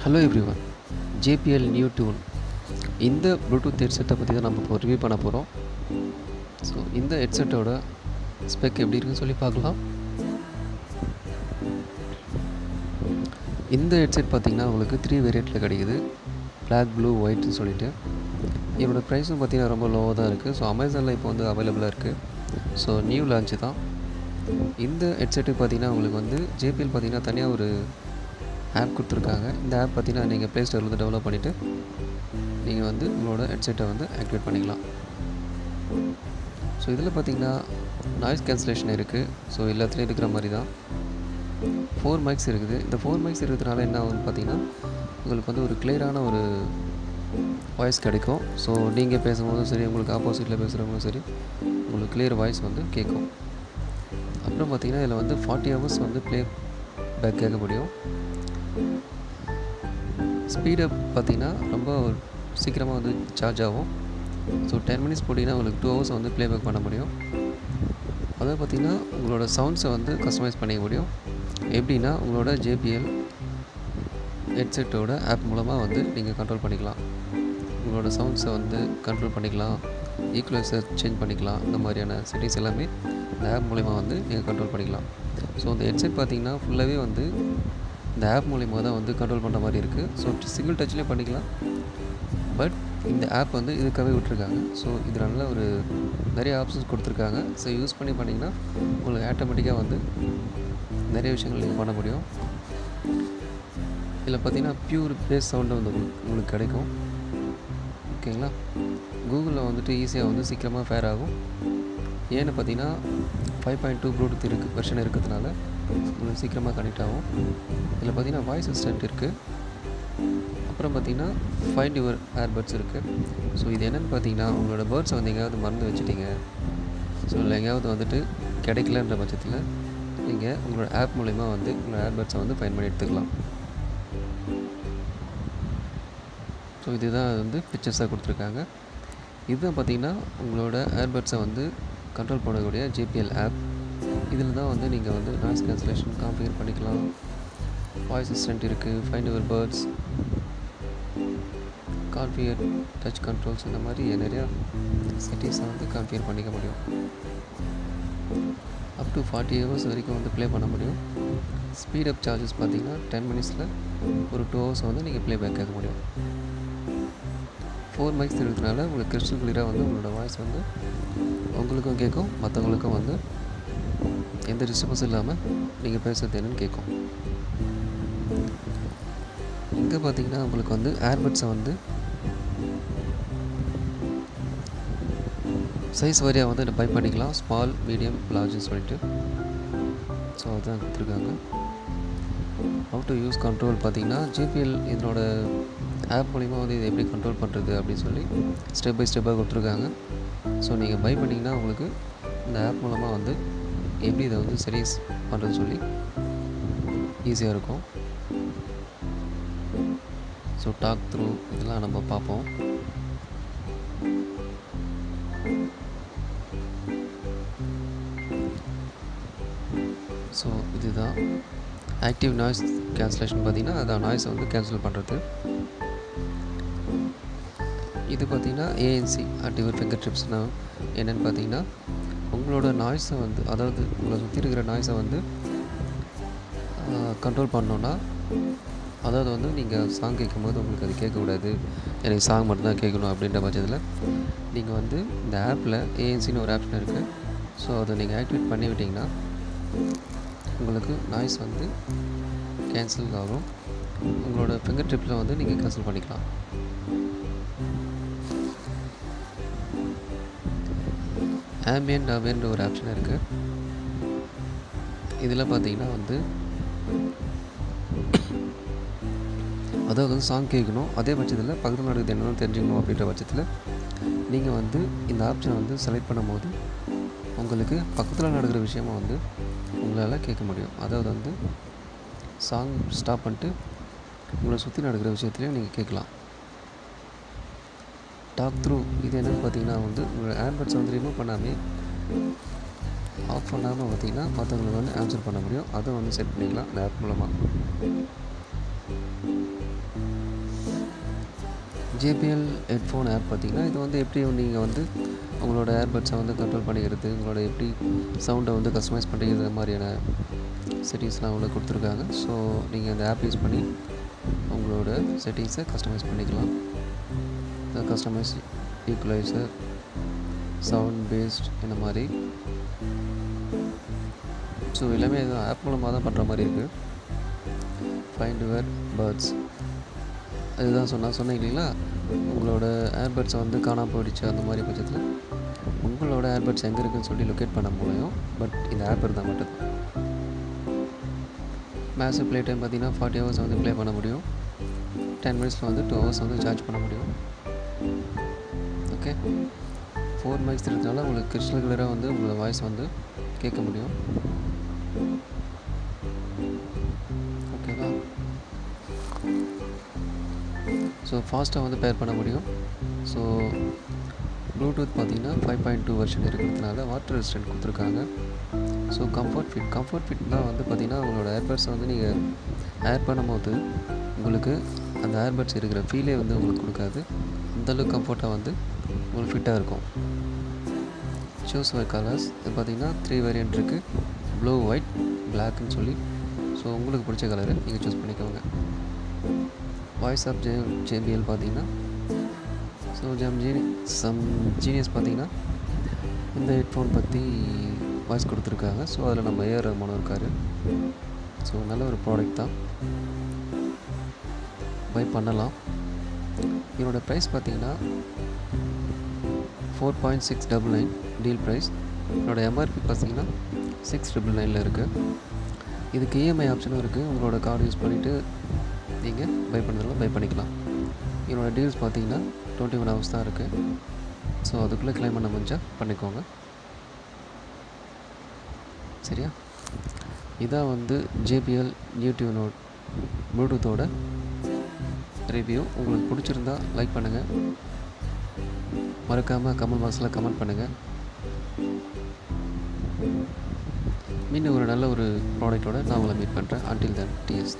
Hello everyone, JBL new tool இந்த Bluetooth ஹெட்செட்டை பற்றி தான் நம்ம இப்போ ரிவ்யூ பண்ண போகிறோம். ஸோ இந்த ஹெட்செட்டோட ஸ்பெக் எப்படி இருக்குன்னு சொல்லி பார்க்கலாம். இந்த ஹெட்செட் பார்த்திங்கன்னா உங்களுக்கு 3 வேரியண்ட்டில் கிடைக்குது, பிளாக், ப்ளூ, ஒயிட்னு சொல்லிட்டு. இதோட ப்ரைஸும் பார்த்திங்கன்னா ரொம்ப லோவாக தான் இருக்குது. ஸோ அமேசானில் இப்போ வந்து அவைலபிளாக இருக்குது. ஸோ நியூ லான்ச்சு தான். இந்த ஹெட்செட்டுக்கு பார்த்திங்கன்னா உங்களுக்கு வந்து JBL பார்த்திங்கன்னா தனியாக ஒரு ஆப் கொடுத்துருக்காங்க. இந்த ஆப் பார்த்திங்கன்னா நீங்கள் ப்ளே ஸ்டோரில் வந்து டெவலப் பண்ணிவிட்டு நீங்கள் வந்து உங்களோட ஹெட்செட்டை வந்து ஆக்டிவேட் பண்ணிக்கலாம். ஸோ இதில் பார்த்திங்கன்னா நாய்ஸ் கேன்சலேஷன் இருக்குது. ஸோ எல்லாத்துலேயும் இருக்கிற மாதிரி தான் 4 மைக்ஸ் இருக்குது. இந்த 4 மைக்ஸ் இருக்கிறதுனால என்ன ஆகுதுன்னு பார்த்திங்கன்னா உங்களுக்கு வந்து ஒரு கிளியரான ஒரு வாய்ஸ் கிடைக்கும். ஸோ நீங்கள் பேசும்போதும் சரி, உங்களுக்கு ஆப்போசிட்டில் பேசுகிறவங்களும் சரி, உங்களுக்கு கிளியர் வாய்ஸ் வந்து கேட்கும். அப்புறம் பார்த்திங்கன்னா இதில் வந்து 40 ஹவர்ஸ் வந்து ப்ளே பேக் கேட்க முடியும். ஸ்பீடப் பார்த்திங்கன்னா ரொம்ப சீக்கிரமாக வந்து சார்ஜ் ஆகும். ஸோ 10 மினிட்ஸ் போட்டிங்கன்னா உங்களுக்கு 2 ஹவர்ஸ் வந்து ப்ளேபேக் பண்ண முடியும். அதை பார்த்திங்கன்னா உங்களோட சவுண்ட்ஸை வந்து கஸ்டமைஸ் பண்ணிக்க முடியும். எப்படின்னா உங்களோட JBL ஹெட்செட்டோட ஆப் மூலமாக வந்து நீங்கள் கண்ட்ரோல் பண்ணிக்கலாம். உங்களோட சவுண்ட்ஸை வந்து கண்ட்ரோல் பண்ணிக்கலாம், ஈக்குவலைசர் சேஞ்ச் பண்ணிக்கலாம். இந்த மாதிரியான செட்டிங்ஸ் எல்லாமே இந்த ஆப் மூலிமா வந்து நீங்கள் கண்ட்ரோல் பண்ணிக்கலாம். ஸோ இந்த ஹெட்செட் பார்த்திங்கன்னா ஃபுல்லாகவே வந்து இந்த ஆப் மூலிமா தான் வந்து கண்ட்ரோல் பண்ணுற மாதிரி இருக்குது. ஸோ சிங்கிள் டச்லேயே பண்ணிக்கலாம். பட் இந்த ஆப் வந்து இதுக்காகவே விட்டுருக்காங்க. ஸோ இது நல்ல ஒரு நிறைய ஆப்ஷன்ஸ் கொடுத்துருக்காங்க. ஸோ யூஸ் பண்ணிங்கன்னா உங்களுக்கு ஆட்டோமேட்டிக்காக வந்து நிறைய விஷயங்கள் நீங்கள் பண்ண முடியும். இதில் பார்த்திங்கன்னா பியூர் பேஸ் சவுண்டு வந்து உங்களுக்கு கிடைக்கும். ஓகேங்களா? கூகுளில் வந்துட்டு ஈஸியாக வந்து சீக்கிரமாக ஃபேர் ஆகும். ஏன்னு பார்த்தீங்கன்னா 5.2 ப்ளூடூத் வெர்ஷன் இருக்கிறதுனால உங்களுக்கு சீக்கிரமாக கனெக்ட் ஆகும். இதில் பார்த்திங்கன்னா வாய்ஸ் அசிஸ்டன்ட் இருக்குது. அப்புறம் பார்த்திங்கன்னா ஃபைண்ட் யுவர் Earbuds இருக்குது. ஸோ இது என்னென்னு பார்த்தீங்கன்னா உங்களோட பேர்ட்ஸை வந்து எங்கேயாவது மறந்து வச்சுட்டிங்க, ஸோ இல்லை எங்கேயாவது வந்துட்டு கிடைக்கலன்ற பட்சத்தில் நீங்கள் உங்களோட ஆப் மூலிமா வந்து உங்களோட Earbudsஐ வந்து ஃபைண்ட் பண்ணி எடுத்துக்கலாம். ஸோ இதுதான் வந்து பிக்சர்ஸாக கொடுத்துருக்காங்க. இதுதான் பார்த்திங்கன்னா உங்களோட Earbudsஐ வந்து கண்ட்ரோல் பண்ணக்கூடிய JBL ஆப். இதில் தான் வந்து நீங்கள் வந்து நாய்ஸ் கேன்சலேஷன் கான்ஃபிகர் பண்ணிக்கலாம். வாய்ஸ் அசிஸ்டன்ட் இருக்குது, find your birds, configure touch controls, இந்த மாதிரி நிறையா செட்டிங்ஸை வந்து கான்ஃபிகர் பண்ணிக்க முடியும். அப் டு 40 ஹவர்ஸ் வரைக்கும் வந்து ப்ளே பண்ண முடியும். ஸ்பீடப் சார்ஜஸ் பார்த்திங்கன்னா 10 மினிட்ஸில் ஒரு 2 ஹவர்ஸ் வந்து நீங்கள் ப்ளே பேக் கேட்க முடியும். 4 மைக்ஸ் இருக்கிறதுனால உங்களுக்கு கிறிஸ்டல் கிளியராக வந்து உங்களோட வாய்ஸ் வந்து உங்களுக்கும் கேட்கும், மற்றவங்களுக்கும் வந்து எந்த டிஸ்டர்பன்ஸும் இல்லாமல் நீங்கள் பேசுகிறது என்னன்னு கேட்கும். இங்கே பார்த்திங்கன்னா உங்களுக்கு வந்து Earbudsஐ வந்து சைஸ் வாரியாக வந்து பை பண்ணிக்கலாம். ஸ்மால், மீடியம், லார்ஜ்னு சொல்லிட்டு. ஸோ அதுதான் கொடுத்துருக்காங்க. ஹவு டு யூஸ் கண்ட்ரோல் பார்த்திங்கன்னா JBL இதனோட ஆப் மூலிமா வந்து இதை எப்படி கண்ட்ரோல் பண்ணுறது அப்படின்னு சொல்லி ஸ்டெப் பை ஸ்டெப்பாக கொடுத்துருக்காங்க. ஸோ நீங்கள் பை பண்ணிங்கன்னா உங்களுக்கு இந்த ஆப் மூலமாக வந்து எப்படி இதை வந்து சரி பண்ணுறதுன்னு சொல்லி ஈஸியாக இருக்கும். ஸோ டாக் த்ரூ இதெல்லாம் நம்ம பார்ப்போம். ஸோ இதுதான் ஆக்டிவ் நாய்ஸ் கேன்சலேஷன். பார்த்திங்கன்னா அதான் நாய்ஸை வந்து கேன்சல் பண்ணுறது. இது பார்த்திங்கன்னா ANC ஆக்டிவர் ஃபிங்கர் டிப்ஸ்னால் என்னென்னு பார்த்திங்கன்னா உங்களோட நாய்ஸை வந்து, அதாவது உங்களை சுற்றி இருக்கிற நாய்ஸை வந்து கண்ட்ரோல் பண்ணோன்னா, அதாவது வந்து நீங்கள் சாங் கேட்கும்போது உங்களுக்கு அது கேட்கக்கூடாது, எனக்கு சாங் மட்டும்தான் கேட்கணும் அப்படின்ற பட்சத்தில் நீங்கள் வந்து இந்த ஆப்பில் ANCன்னு ஒரு ஆப்ஷன் இருக்குது. ஸோ அதை நீங்கள் ஆக்டிவேட் பண்ணி விட்டிங்கன்னா உங்களுக்கு நாய்ஸ் வந்து கேன்சல் ஆகும். உங்களோட ஃபிங்கர் டிப்பில் வந்து நீங்கள் கேன்சல் பண்ணிக்கலாம். ஆம்பியன்ட் அவேர்ன்ற ஒரு ஆப்ஷன் இருக்குது. இதில் பார்த்தீங்கன்னா வந்து அதாவது வந்து சாங் கேட்கணும், அதே பட்சத்தில் பக்கத்தில் நடக்குது என்னென்னு தெரிஞ்சுக்கணும் அப்படின்ற பட்சத்தில் நீங்கள் வந்து இந்த ஆப்ஷனை வந்து செலக்ட் பண்ணும்போது உங்களுக்கு பக்கத்தில் நடக்கிற விஷயமா வந்து உங்களால் கேட்க முடியும். அதாவது வந்து சாங் ஸ்டாப் பண்ணிட்டு உங்களை சுற்றி நடக்கிற விஷயத்துலையும் நீங்கள் கேட்கலாம். டாக் த்ரூ இது என்னென்னு பார்த்தீங்கன்னா வந்து உங்களோட Earbudsஐ வந்து ரிமூவ் பண்ணாமல் ஆஃப் பண்ணாமல் பார்த்திங்கன்னா மற்றவங்களுக்கு வந்து ஆன்சர் பண்ண முடியும். அதை வந்து செட் பண்ணிக்கலாம் இந்த ஆப் மூலமாக. JBL ஹெட்ஃபோன் ஆப் பார்த்திங்கன்னா இது வந்து எப்படி நீங்கள் வந்து உங்களோட ஏர்பட்ஸை வந்து கண்ட்ரோல் பண்ணிக்கிறது, உங்களோட எப்படி சவுண்டை வந்து கஸ்டமைஸ் பண்ணிக்கிறது மாதிரியான செட்டிங்ஸ்லாம் உள்ள கொடுத்துருக்காங்க. ஸோ நீங்கள் அந்த ஆப் யூஸ் பண்ணி உங்களோட செட்டிங்ஸை கஸ்டமைஸ் பண்ணிக்கலாம். கஸ்டமைஸ் ஈக்குவலைசர், சவுண்ட் பேஸ்ட் இந்த மாதிரி. ஸோ எல்லாமே இது ஆப் மூலமாக தான் பண்ணுற மாதிரி இருக்குது. ஃபைண்ட் யுவர் பேர்ட்ஸ், அதுதான் சொன்னேன் இல்லைங்களா, உங்களோட ஏர்பட்ஸை வந்து காணாமல் போயிடுச்சு அந்த மாதிரி பட்சத்தில் உங்களோட ஏர்பட்ஸ் எங்கே இருக்குதுன்னு சொல்லி லொக்கேட் பண்ண முடியும். பட் இந்த ஆப் இருந்தால் மட்டும்தான். மேசிவ் ப்ளே டைம் பார்த்திங்கன்னா 40 ஹவர்ஸ் வந்து ப்ளே பண்ண முடியும். 10 மினிட்ஸில் வந்து 2 ஹவர்ஸ் வந்து சார்ஜ் பண்ண முடியும். ஓகே, 4 மைக்ஸ் இருக்கிறதுனால உங்களுக்கு கிறிஸ்டல் கிளியராக வந்து உங்களோட வாய்ஸ் வந்து கேட்க முடியும். ஓகேவா? ஸோ ஃபாஸ்ட்டாக வந்து பேர் பண்ண முடியும். ஸோ ப்ளூடூத் பார்த்திங்கன்னா 5.2 வெர்ஷன் இருக்கிறதுனால வாட்டர் ரெசிஸ்டன்ட் கொடுத்துருக்காங்க. ஸோ கம்ஃபர்ட் ஃபிட் தான் வந்து பார்த்திங்கன்னா உங்களோட ஏர்பட்ஸை வந்து நீங்கள் ஏர் பண்ணும்போது உங்களுக்கு அந்த ஏர்பட்ஸ் இருக்கிற ஃபீலே வந்து உங்களுக்கு கொடுக்காது. அந்தளவுக்கு கம்ஃபர்ட்டாக வந்து உங்களுக்கு ஃபிட்டாக இருக்கும். சூஸ் யுவர் கலர்ஸ், இது பார்த்திங்கன்னா 3 வேரியன்ட் இருக்குது, ப்ளூ, ஒயிட், பிளாக்னு சொல்லி. ஸோ உங்களுக்கு பிடிச்ச கலரு நீங்கள் சூஸ் பண்ணிக்கோங்க. வாய்ஸ் ஆஃப் JBL பார்த்திங்கன்னா, ஸோ சம் ஜீனியஸ் பார்த்திங்கன்னா இந்த ஹெட்ஃபோன் பற்றி வாய்ஸ் கொடுத்துருக்காங்க. ஸோ அதில் நம்ம ஏஆர் ரஹ்மான் இருக்கார். ஸோ நல்ல ஒரு ப்ராடக்ட் தான், பை பண்ணலாம். என்னோடய ப்ரைஸ் பார்த்திங்கன்னா 4.699 டீல் ப்ரைஸ். என்னோடய எம்ஆர்பி பார்த்திங்கன்னா 699 இருக்குது. இதுக்கு இஎம்ஐ ஆப்ஷனும் இருக்குது. உங்களோட கார்டு யூஸ் பண்ணிவிட்டு நீங்கள் பை பண்ணுறதுலாம் பை பண்ணிக்கலாம். என்னோடய டீல்ஸ் பார்த்திங்கன்னா 21 ஹவர்ஸ் தான் இருக்குது. ஸோ அதுக்குள்ளே கிளைம் பண்ண முடிஞ்சால் பண்ணிக்கோங்க. சரியா? இதான் வந்து JBL நியூ நோட் ப்ளூடூத்தோட ரிவ்யூ. உங்களுக்கு பிடிச்சிருந்தா லைக் பண்ணுங்கள், மறக்காமல் கமெண்ட் பாக்ஸில் கமெண்ட் பண்ணுங்கள். மீண்டும் ஒரு நல்ல ஒரு ப்ராடக்டோட நான் உங்களை மீட் பண்ணுறேன். until then, TS.